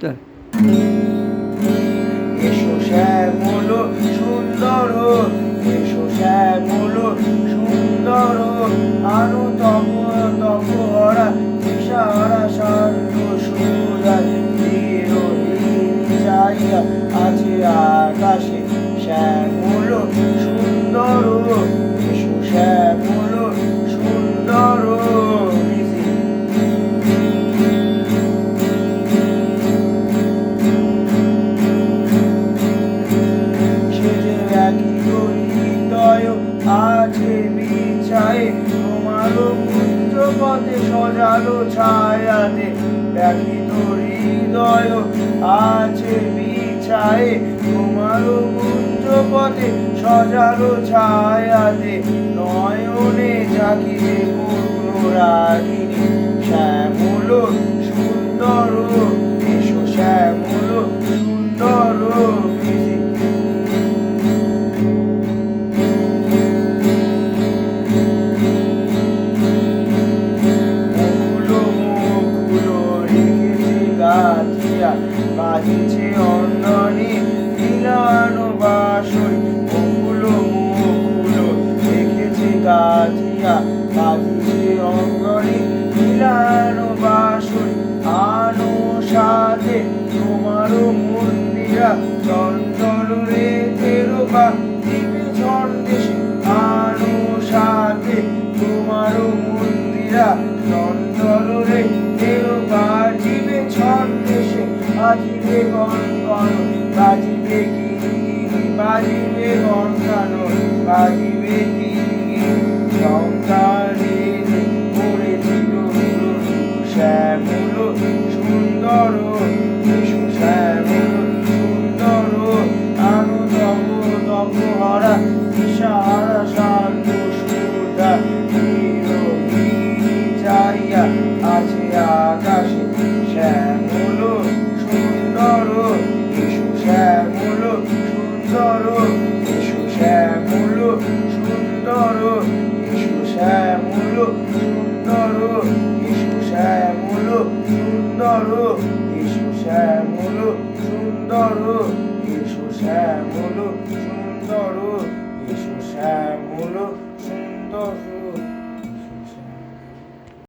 তা এসো শ্যামল সুন্দর, এসো শ্যামল সুন্দর, আনু তপ তপহরা দিশাহারা শান্ত সুদার বিরোহীন চাইয়া আছে আকাশে শ্যামল সুন্দর, এসো শ্যামল সুন্দর। আছে বিছায়ে তোমার কুঞ্জ পথে সজালো ছায়াতে, ব্যথিত হৃদয় আছে বিছায়ে তোমার কুঞ্জ পথে সজালো ছায়াতে, নয়নে জাগিয়ে পূর্ণ রাগিনী শ্যামল সুন্দর, এসো শ্যামল সুন্দর। বাজিছে অন্দনে মিলানো বাঁশরি, মুকুল মুকুল রেখেছে গাথিয়া, বাজিছে অঙ্গনে মিলানো বাঁশরি, আনো সাথে তোমার মন্দিরা চঞ্চল রেখের বা দিবে ছন্দেশে, আনো সাথে তোমার মন্দিরা চঞ্চল রেখের বাজিবে ছন্দেশে, বাজিবে গঙ্গন বাজিবে কিঙ্গিনি, বাজিবে গঙ্গন বাজিবে কিঙ্গিনি, সংসারে পড়েছিল শ্যামল সুন্দর, এসো শ্যামল সুন্দর, আনু তব তপহরা দিশাহারা শান্ত সুধা বিরোহিনী চাইয়া আছে আকাশে শ্যামল সুন্দর, এসো শ্যামল সুন্দর, এসো শ্যামল সুন্দর, এসো শ্যামল সুন্দর, এসো শ্যামল সুন্দর, এসো শ্যামল সুন্দর, এসো শ্যামল সুন্দর, এসো শ্যামল সুন্দর।